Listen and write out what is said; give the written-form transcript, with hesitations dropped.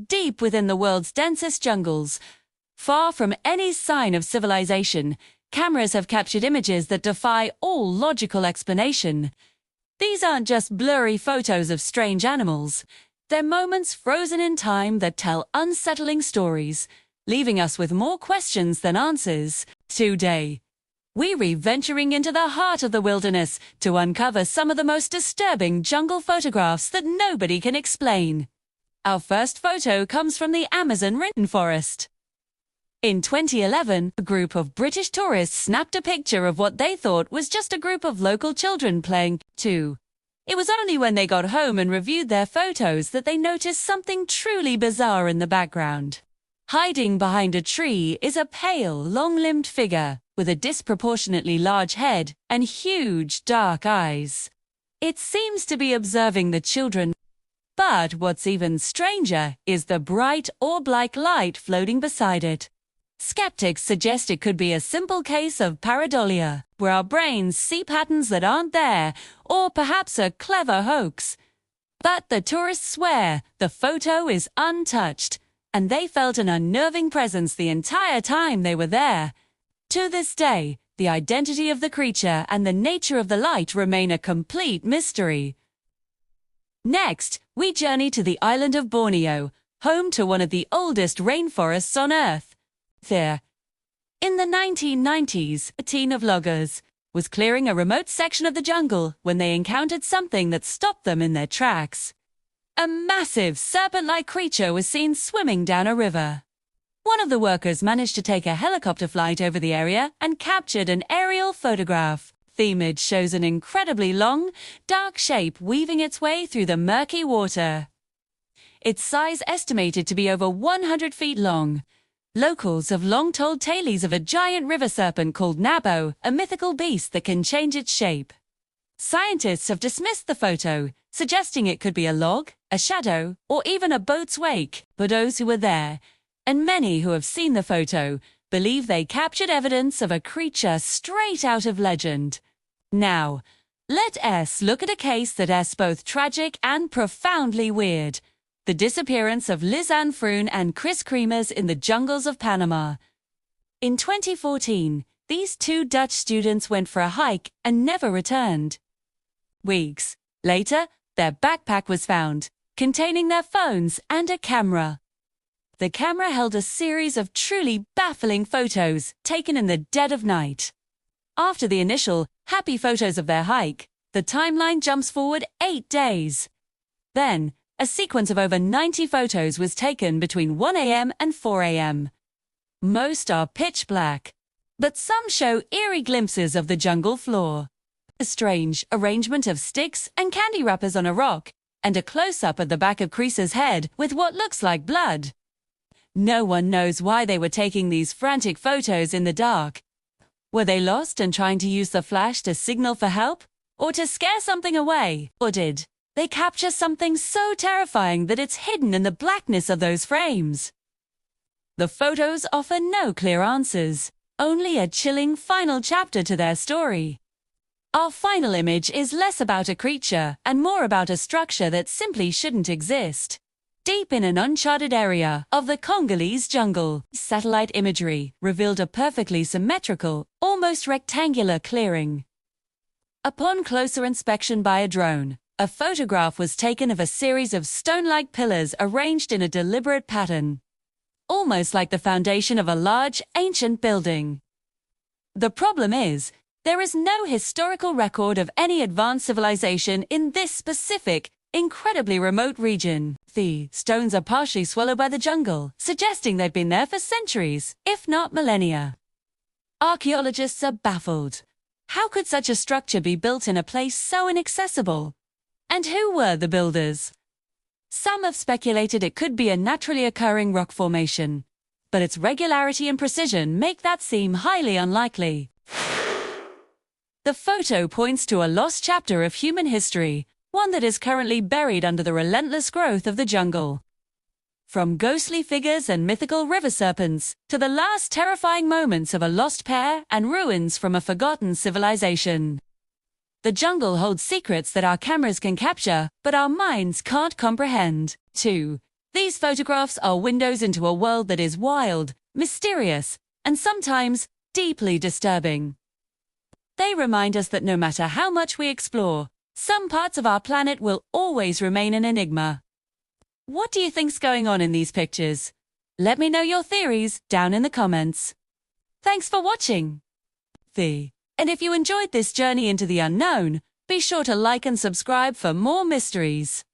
deep within the world's densest jungles. Far from any sign of civilization, cameras have captured images that defy all logical explanation. These aren't just blurry photos of strange animals. They're moments frozen in time that tell unsettling stories, leaving us with more questions than answers. Today, we're venturing into the heart of the wilderness to uncover some of the most disturbing jungle photographs that nobody can explain. Our first photo comes from the Amazon rainforest. In 2011, a group of British tourists snapped a picture of what they thought was just a group of local children playing, too. It was only when they got home and reviewed their photos that they noticed something truly bizarre in the background. Hiding behind a tree is a pale, long-limbed figure with a disproportionately large head and huge, dark eyes. It seems to be observing the children. But what's even stranger is the bright orb-like light floating beside it. Skeptics suggest it could be a simple case of pareidolia, where our brains see patterns that aren't there, or perhaps a clever hoax. But the tourists swear the photo is untouched, and they felt an unnerving presence the entire time they were there. To this day, the identity of the creature and the nature of the light remain a complete mystery. Next, we journey to the island of Borneo, home to one of the oldest rainforests on Earth. There, in the 1990s, a team of loggers was clearing a remote section of the jungle when they encountered something that stopped them in their tracks. A massive serpent-like creature was seen swimming down a river. One of the workers managed to take a helicopter flight over the area and captured an aerial photograph. The image shows an incredibly long, dark shape weaving its way through the murky water. Its size estimated to be over 100 feet long. Locals have long told tales of a giant river serpent called Nabo, a mythical beast that can change its shape. Scientists have dismissed the photo, suggesting it could be a log, a shadow, or even a boat's wake. But those who were there, and many who have seen the photo, believe they captured evidence of a creature straight out of legend. Now, let us look at a case that is both tragic and profoundly weird. The disappearance of Liz Ann Froon and Chris Kremers in the jungles of Panama. In 2014, these two Dutch students went for a hike and never returned. Weeks later, their backpack was found, containing their phones and a camera. The camera held a series of truly baffling photos taken in the dead of night. After the initial, happy photos of their hike, the timeline jumps forward 8 days. Then, a sequence of over 90 photos was taken between 1 a.m. and 4 a.m. Most are pitch black, but some show eerie glimpses of the jungle floor. A strange arrangement of sticks and candy wrappers on a rock, and a close-up at the back of Creaser's head with what looks like blood. No one knows why they were taking these frantic photos in the dark. Were they lost and trying to use the flash to signal for help? Or to scare something away? Or did they capture something so terrifying that it's hidden in the blackness of those frames? The photos offer no clear answers, only a chilling final chapter to their story. Our final image is less about a creature and more about a structure that simply shouldn't exist. Deep in an uncharted area of the Congolese jungle, satellite imagery revealed a perfectly symmetrical, almost rectangular clearing. Upon closer inspection by a drone, a photograph was taken of a series of stone-like pillars arranged in a deliberate pattern, almost like the foundation of a large, ancient building. The problem is, there is no historical record of any advanced civilization in this specific, incredibly remote region. The stones are partially swallowed by the jungle, suggesting they've been there for centuries, if not millennia. Archaeologists are baffled. How could such a structure be built in a place so inaccessible? And who were the builders? Some have speculated it could be a naturally occurring rock formation, but its regularity and precision make that seem highly unlikely. The photo points to a lost chapter of human history, one that is currently buried under the relentless growth of the jungle. From ghostly figures and mythical river serpents to the last terrifying moments of a lost pair and ruins from a forgotten civilization. The jungle holds secrets that our cameras can capture, but our minds can't comprehend. 2. These photographs are windows into a world that is wild, mysterious, and sometimes deeply disturbing. They remind us that no matter how much we explore, some parts of our planet will always remain an enigma. What do you think's going on in these pictures? Let me know your theories down in the comments. Thanks for watching. And if you enjoyed this journey into the unknown, be sure to like and subscribe for more mysteries.